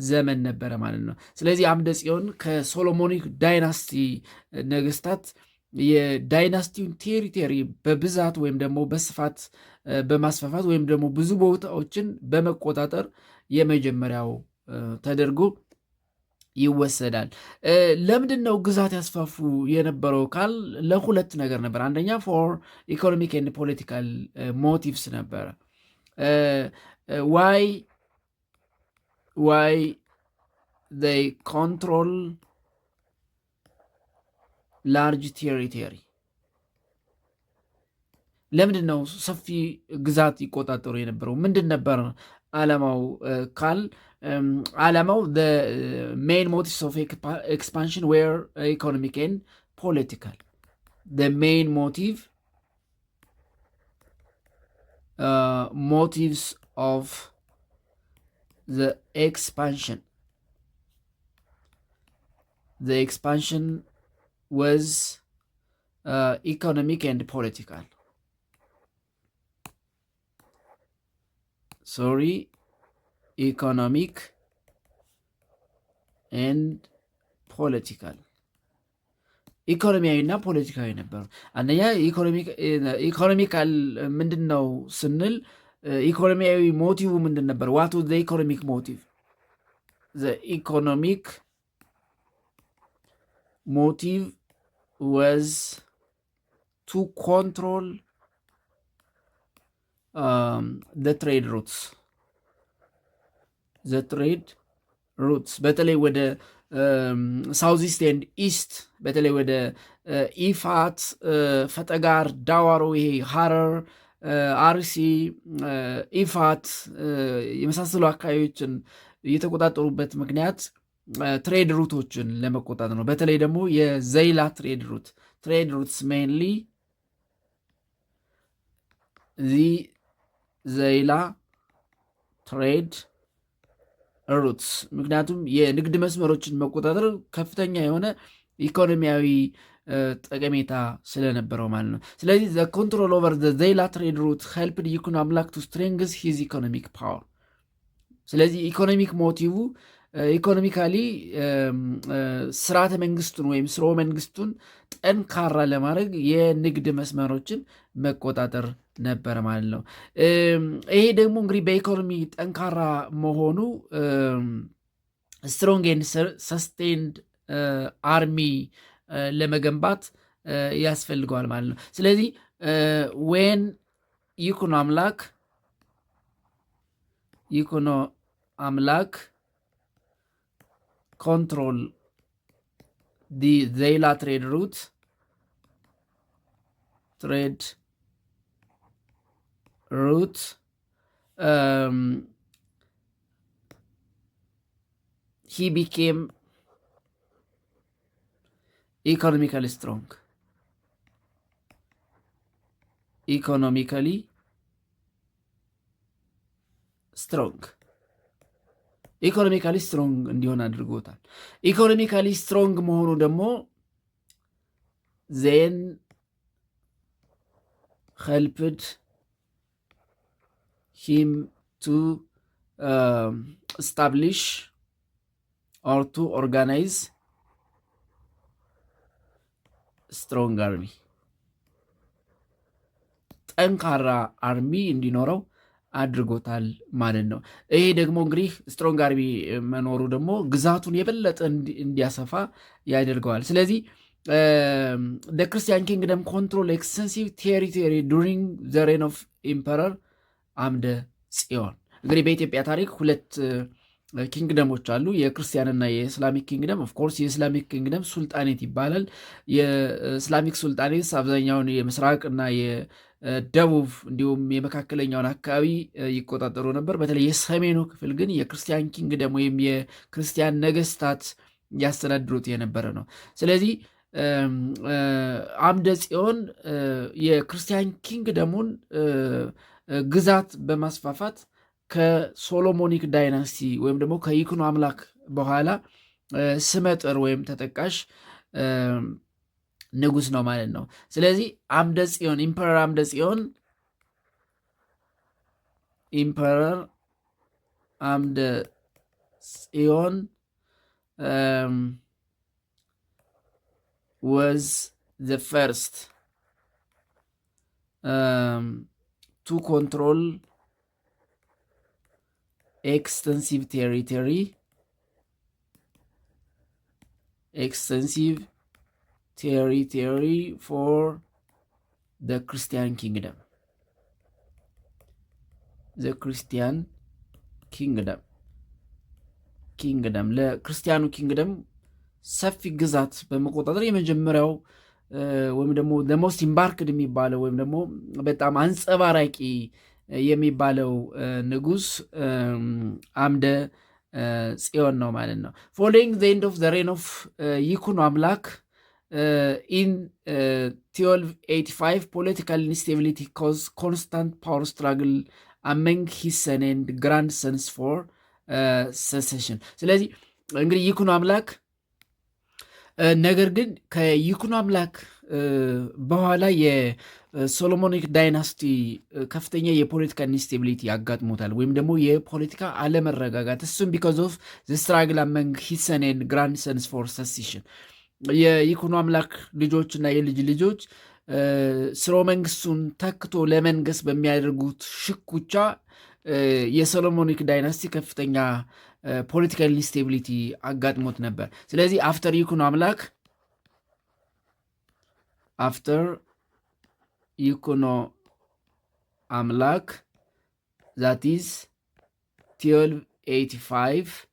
ዘመን ነበረ ማለት ነው። ስለዚህ አምደ ጽዮን ከሶሎሞኒክ ዳይናስቲ ነገስታት የዳይናስቲውን ቴሪቶሪ በብዛት ወይም ደግሞ በስፋት በማስፋፋት ወይም ደግሞ ብዙ ቦታዎችን በመቆጣጠር የመጀመሪያው ተደርጎ ይወሰዳል። ለምንድን ነው ግዛት ያስፋፉ የነበረው ካል ለሁለት ነገር ነበር። አንደኛ ፎር ኢኮኖሚክ ኤንድ ፖለቲካል ሞቲቭስ ነበረ። ዋይ they control large territory ለምንድን ነው ሰፊ ግዛት ይቆጣጠሩ የነበረው? ምንድን ነበር ዓላማው ካል ዓላማው the main motives of expansion were economic and political. The main motives of the expansion was economic and political. Economic and political. ኢኮኖሚያዊና ፖለቲካዊ ነበሩ። አንደኛ ኢኮኖሚካል ምንድን ነው ስንል ኢኮኖሚያዊ ሞቲቭ ምንድን ነበር? ዋት ዋዝ ዘ ኢኮኖሚክ ሞቲቭ? ዘ ኢኮኖሚክ ሞቲቭ ዋዝ ቱ ኮንትሮል the trade routes በተለይ ወደ ሳውዝ ኢስት ኤንድ ኢስት በተለይ ወደ ኢፋት፣ ፈጠጋር፣ ዳዋሮ፣ ይሄ ሐረር፣ አርሲ፣ ኢፋት የመሳሰሉ አካባቢዎችን የተቆጣጠሩበት ምክንያት ትሬድ ሩቶችን ለመቆጣጠር ነው። በተለይ ደግሞ የዘይላ ትሬድ ሩትስ ሜንሊ ዘይላ ትሬድ ሩትስ ምክንያቱም የንግድ መስመሮችን መቆጣጠር ከፍተኛ የሆነ ኢኮኖሚያዊ ጠቀሜታ ስለነበረው ማለት ነው። ስለዚህ the control over the ዘይላ ትሬድ ሩት helped ይኩኖ አምላክ to strengthen his economic power። ስለዚህ ኢኮኖሚክ ሞቲቭ ኢኮኖሚካሊ ስርዓተ መንግስቱን ወይም ስርወ መንግስቱን ጠንካራ ለማድረግ የንግድ መስመሮችን መቆጣጠር ነበር ማለት ነው። ይሄ ደግሞ እንግዲህ በኢኮኖሚ ጠንካራ መሆኑ ስትሮንግ ኤንድ ሰስቴንድ አርሚ ለመገንባት ያስፈልገዋል ማለት ነው። ስለዚህ ዌን ይኩኖ አምላክ control the ዘይላ trade route he became economically strong. ኢኮኖሚካሊ ስትሮንግ እንዲሆን አድርጎታል። ኢኮኖሚካሊ ስትሮንግ መሆኑ ደግሞ ዜን ሄልፕድ ሂም ቱ ስታብሊሽ ኦር ቱ ኦርጋናይዝ ስትሮንግ አርሚ፣ ጠንካራ አርሚ እንዲኖረው አድርጎታል ማለት ነው። ይሄ ደግሞ እንግዲህ ስትሮንግ አርሚ መኖሩ ደግሞ ግዛቱን የበለጠ እንዲያሰፋ ያደርገዋል። ስለዚህ ክርስቲያን ኪንግደም ኮንትሮል ኤክስተንሲቭ ቴሪቶሪ ዱሪንግ ዘ ሬን ኦፍ ኢምፐረር አምደ ጽዮን። እንግዲህ በኢትዮጵያ ታሪክ ሁለት ኪንግደሞች አሉ፣ የክርስቲያንና የእስላሚክ ኪንግደም። ኦፍኮርስ የእስላሚክ ኪንግደም ሱልጣኔት ይባላል። የእስላሚክ ሱልጣኔት አብዛኛውን የምስራቅና የደቡብ እንዲሁም የመካከለኛውን አካባቢ ይቆጣጠሩ ነበር። በተለይ የሰሜኑ ክፍል ግን የክርስቲያን ኪንግደም ወይም የክርስቲያን ነገስታት ያስተዳድሩት የነበረ ነው። ስለዚህ አምደ ጽዮን የክርስቲያን ኪንግደሙን ግዛት በማስፋፋት ከሶሎሞኒክ ዳይናስቲ ወይም ደግሞ ከይኩኖ አምላክ በኋላ ስመጥር ወይም ተጠቃሽ ንጉስ ነው ማለት ነው። ስለዚህ አምደ ጽዮን ኢምፐረር አምደ ጽዮን was the first to control extensive territory for the Christian kingdom. ለክርስቲያኑ ኪንግደም ሰፊ ግዛት በመቆጣጠር የመጀመሪያው ወይም ደግሞ ለሞስት ኢምባርክድ የሚባለው ወይም ደግሞ በጣም አንጸባራቂ የሚባለው ንጉስ አምደ ጽዮን ነው ማለት ነው። ፎሎዊንግ ዘ ኤንድ ኦፍ ዘ ሬን ኦፍ ይኩኖ አምላክ ኢን 1285 ፖለቲካል ኢንስቴቢሊቲ ኮዝ ኮንስታንት ፓወር ስትራግል አመንግ ሂዝ ሰን ኤንድ ግራንድ ሰንስ ፎር ሰሴሽን። ስለዚህ እንግዲህ ይኩኖ አምላክ ነገር ግን ከይኩኖ አምላክ በኋላ የሶሎሞኒክ ዳይናስቲ ከፍተኛ የፖለቲካ ኢንስቴቢሊቲ ያጋጥሞታል ወይም ደግሞ የፖለቲካ አለመረጋጋት። እሱም ቢኮዝ ኦፍ ዘ ስትራግል አመንግ ሂዝ ሰን ኤንድ ግራንድ ሰንስ ፎር ሰሴሽን። የይኩኖ አምላክ ልጆችና የልጅ ልጆች ስርወ መንግስቱን ተክቶ ለመንገስ በሚያደርጉት ሽኩቻ የሶሎሞኒክ ዳይናስቲ ከፍተኛ ፖለቲካል ኢንስቴቢሊቲ አጋጥሞት ነበር። ስለዚህ አፍተር ይኩኖ አምላክ that is 1285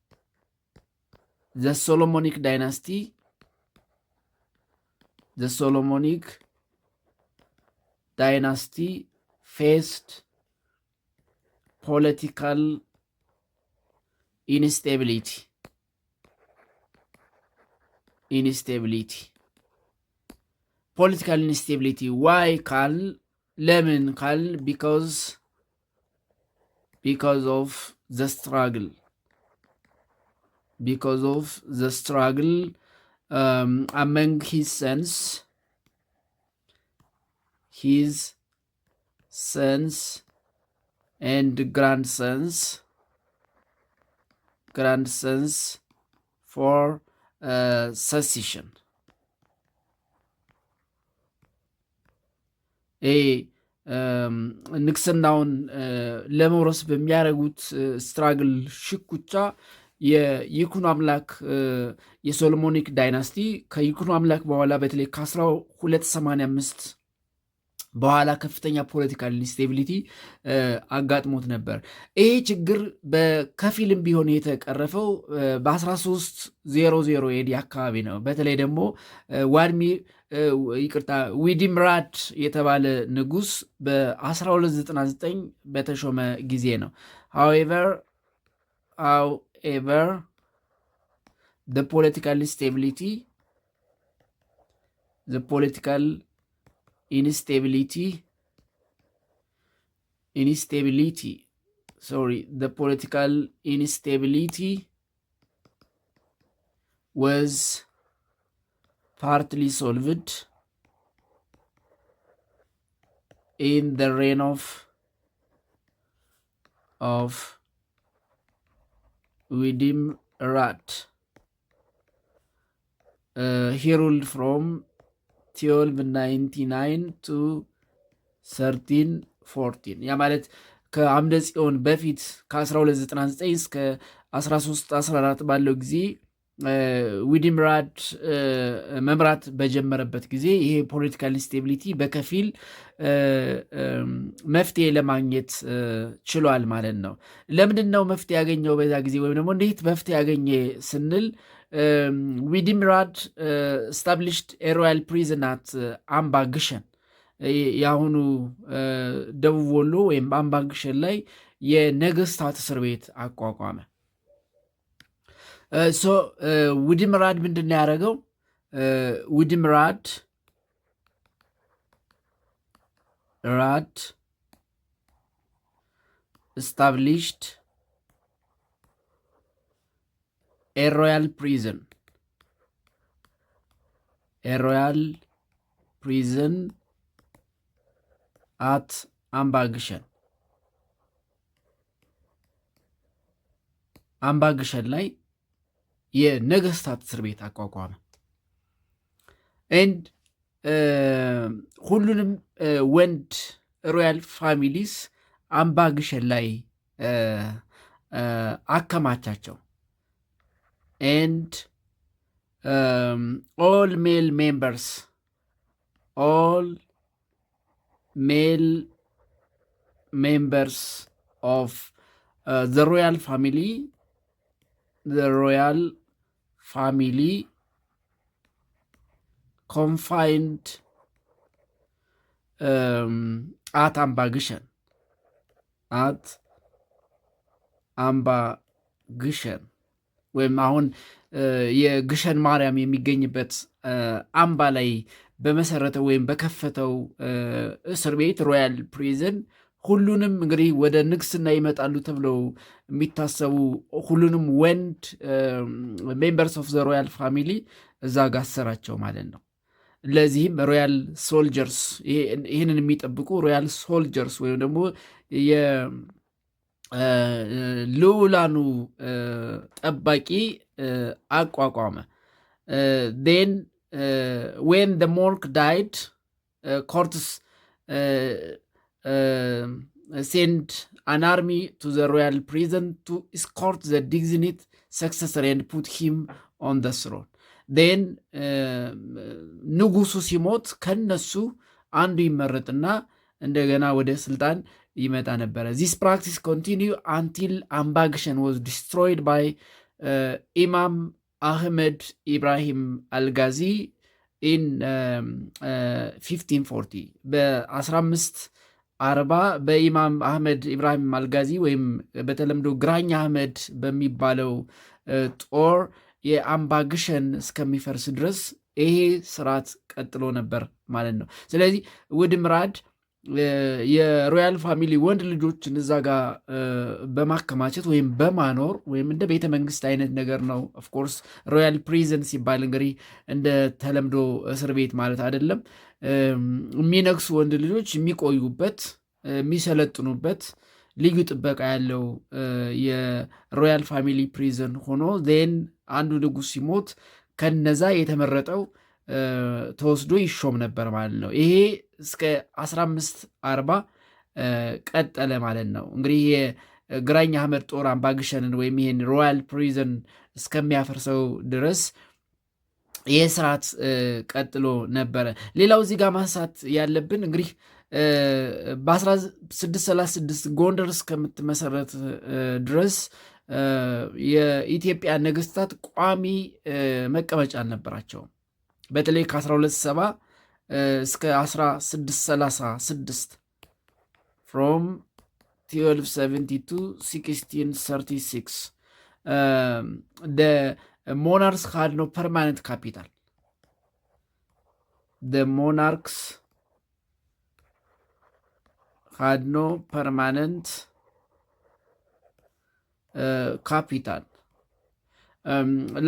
the Solomonic dynasty faced political instability. Political instability. Why ካል ለምን ካል because of the struggle. Among his sons and grandsons for secession. ንግስናውን ለመውረስ በሚያደርጉት ስትራግል ሽኩቻ የይኩኖ አምላክ የሶሎሞኒክ ዳይናስቲ ከይኩኖ አምላክ በኋላ በተለይ ከ1285 በኋላ ከፍተኛ ፖለቲካል ኢንስቴቢሊቲ አጋጥሞት ነበር። ይሄ ችግር በከፊልም ቢሆን የተቀረፈው በ1300 ኤዲ አካባቢ ነው። በተለይ ደግሞ ዊዲምራድ የተባለ ንጉስ በ1299 በተሾመ ጊዜ ነው። however the political instability, the political instability, was partly solved in the reign of Widimrat. He ruled from 1299 to 1314. ያ ማለት ከአምደ ጽዮን በፊት ከ1299 እስከ 1314 ባለው ጊዜ ዊዲምራድ መምራት በጀመረበት ጊዜ ይሄ ፖለቲካል ኢንስቴቢሊቲ በከፊል መፍትሄ ለማግኘት ችሏል ማለት ነው። ለምንድን ነው መፍትሄ ያገኘው በዛ ጊዜ? ወይም ደግሞ እንዴት መፍትሄ ያገኘ ስንል ዊዲምራድ ስታብሊሽድ ሮያል ፕሪዝን አት አምባ ግሸን፣ የአሁኑ ደቡብ ወሎ ወይም አምባ ግሸን ላይ የነገስታት እስር ቤት አቋቋመ። ዊዲምራድ ምንድን ነው ያደረገው? ዊዲምራድ established a royal prison at አምባ ግሸን። አምባ ግሸን ላይ የነገስታት እስር ቤት አቋቋመ። ኤንድ ሁሉንም ወንድ ሮያል ፋሚሊስ አምባ ግሸን ላይ አከማቻቸው። ኤንድ ኦል ሜል ሜምበርስ ኦፍ ዘ ሮያል ፋሚሊ confined at አምባ ግሸን ወይም አሁን የግሸን ማርያም የሚገኝበት አምባ ላይ በመሰረተው ወይም በከፈተው እስር ቤት ሮያል ፕሪዝን ሁሉንም እንግዲህ ወደ ንግስና ይመጣሉ ተብለው የሚታሰቡ ሁሉንም ወንድ ሜምበርስ ኦፍ ዘ ሮያል ፋሚሊ እዛ ጋር አሰራቸው ማለት ነው። ለዚህም ሮያል ሶልጀርስ ይህንን የሚጠብቁ ሮያል ሶልጀርስ ወይም ደግሞ የልዑላኑ ጠባቂ አቋቋመ። ን ዌን ደ ሞንክ ዳይድ ኮርትስ ሴንድ አን አርሚ ቱ ዘ ሮያል ፕሪዝን ቱ እስኮርት ዘ ዲግኒት ሰክሰሰር ኤንድ ፑት ሂም ኦን ደ ስሮን። ን ንጉሱ ሲሞት ከነሱ አንዱ ይመረጥና እንደገና ወደ ስልጣን ይመጣ ነበረ። ዚስ ፕራክቲስ ኮንቲኒዩ አንቲል አምባ ግሸን ዋዝ ዲስትሮይድ ባይ ኢማም አህመድ ኢብራሂም አልጋዚ ኢን 1540 በ1540 በኢማም አህመድ ኢብራሂም አልጋዚ ወይም በተለምዶ ግራኝ አህመድ በሚባለው ጦር የአምባ ግሸን እስከሚፈርስ ድረስ ይሄ ስርዓት ቀጥሎ ነበር ማለት ነው። ስለዚህ ዊዲምራድ የሮያል ፋሚሊ ወንድ ልጆችን እዛ ጋር በማከማቸት ወይም በማኖር ወይም እንደ ቤተ መንግስት አይነት ነገር ነው። ኦፍኮርስ ሮያል ፕሪዝን ሲባል እንግዲህ እንደ ተለምዶ እስር ቤት ማለት አይደለም። የሚነግሱ ወንድ ልጆች የሚቆዩበት፣ የሚሰለጥኑበት ልዩ ጥበቃ ያለው የሮያል ፋሚሊ ፕሪዝን ሆኖ ዜን አንዱ ንጉስ ሲሞት ከነዛ የተመረጠው ተወስዶ ይሾም ነበር ማለት ነው። ይሄ እስከ 1540 ቀጠለ ማለት ነው። እንግዲህ የግራኝ አህመድ ጦር አምባ ግሸንን ወይም ይሄን ሮያል ፕሪዝን እስከሚያፈርሰው ድረስ ይህ ስርዓት ቀጥሎ ነበረ። ሌላው እዚህ ጋር ማንሳት ያለብን እንግዲህ በ1636 ጎንደር እስከምትመሰረት ድረስ የኢትዮጵያ ነገስታት ቋሚ መቀመጫ አልነበራቸውም። በተለይ ከ1270 እስከ 1636 from 1270 to 1636 the ሞናርክስ ሃድ ኖ ፐርማነንት ካፒታል ሞናርክስ ሃድ ኖ ፐርማነንት ካፒታል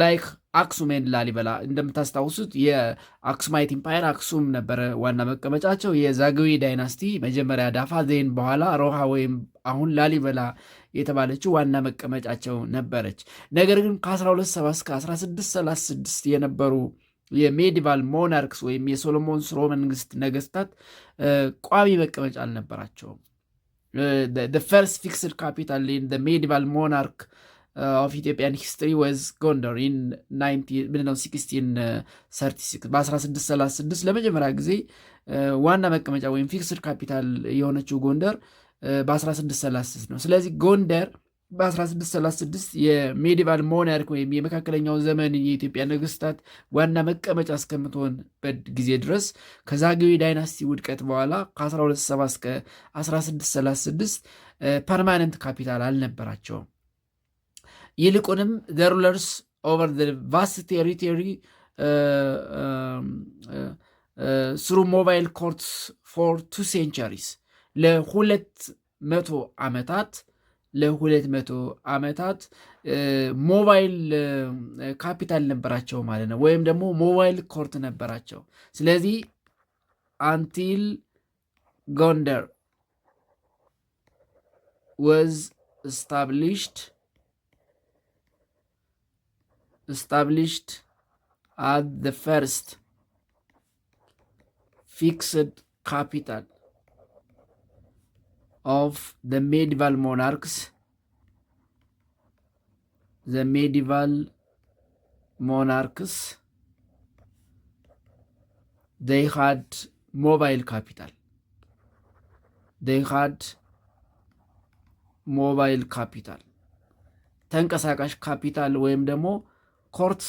ላይክ አክሱም ኤንድ ላሊበላ። እንደምታስታውሱት የአክሱማይት ኢምፓየር አክሱም ነበረ ዋና መቀመጫቸው። የዛግዌ ዳይናስቲ መጀመሪያ ዳፋ ዜን በኋላ ሮሃ ወይም አሁን ላሊበላ የተባለችው ዋና መቀመጫቸው ነበረች። ነገር ግን ከ1270 እስከ 1636 የነበሩ የሜዲቫል ሞናርክስ ወይም የሶሎሞን ስርወ መንግስት ነገስታት ቋሚ መቀመጫ አልነበራቸውም። ፈርስት ፊክስድ ካፒታል ኢን ሜዲቫል ሞናርክ ኦፍ ኢትዮጵያን ሂስትሪ ወዝ ጎንደር ኢን 1636 በ1636 ለመጀመሪያ ጊዜ ዋና መቀመጫ ወይም ፊክስድ ካፒታል የሆነችው ጎንደር በ1636 ነው። ስለዚህ ጎንደር በ1636 የሜዲቫል ሞናርክ ወይም የመካከለኛው ዘመን የኢትዮጵያ ነገስታት ዋና መቀመጫ እስከምትሆንበት ጊዜ ድረስ ከዛግዌ ዳይናስቲ ውድቀት በኋላ ከ1270 እስከ 1636 ፐርማነንት ካፒታል አልነበራቸውም። ይልቁንም the rulers over the vast territory through mobile courts for 2 centuries ለ200 ዓመታት ሞባይል ካፒታል ነበራቸው ማለት ነው፣ ወይም ደግሞ ሞባይል ኮርት ነበራቸው። ስለዚህ until ጎንደር was established as the first fixed capital of the medieval monarchs, they had mobile capital. ተንቀሳቃሽ ካፒታል ወይም ደግሞ ኮርት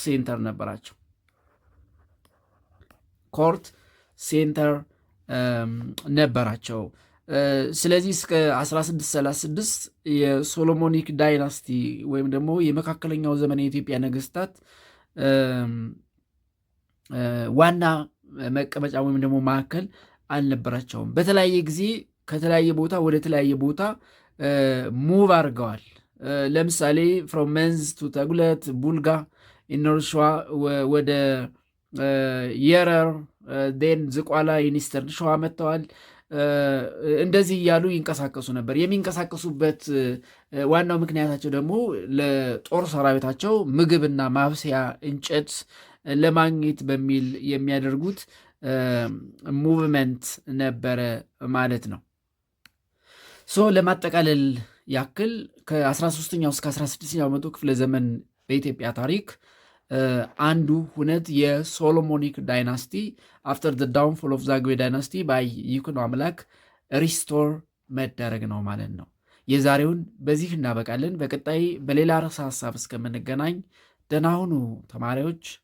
ሴንተር ነበራቸው። ስለዚህ እስከ 1636 የሶሎሞኒክ ዳይናስቲ ወይም ደግሞ የመካከለኛው ዘመን የኢትዮጵያ ነገስታት ዋና መቀመጫ ወይም ደግሞ ማዕከል አልነበራቸውም። በተለያየ ጊዜ ከተለያየ ቦታ ወደ ተለያየ ቦታ ሙቭ አድርገዋል። ለምሳሌ ፍሮም መንዝ ቱ ተጉለት ቡልጋ ኢኖር ሸዋ ወደ የረር ዴን ዝቋላ ኢኒስተርን ሸዋ መጥተዋል። እንደዚህ እያሉ ይንቀሳቀሱ ነበር። የሚንቀሳቀሱበት ዋናው ምክንያታቸው ደግሞ ለጦር ሰራዊታቸው ምግብና ማብሰያ እንጨት ለማግኘት በሚል የሚያደርጉት ሙቭመንት ነበረ ማለት ነው። ለማጠቃለል ያክል ከ13ኛው እስከ 16ኛው መቶ ክፍለ ዘመን በኢትዮጵያ ታሪክ አንዱ ሁነት የሶሎሞኒክ ዳይናስቲ አፍተር ዘ ዳውንፎል ኦፍ ዛግዌ ዳይናስቲ ባይ ይኩኖ አምላክ ሪስቶር መደረግ ነው ማለት ነው። የዛሬውን በዚህ እናበቃለን። በቀጣይ በሌላ ርዕሰ ሀሳብ እስከምንገናኝ ደህና ሁኑ ተማሪዎች።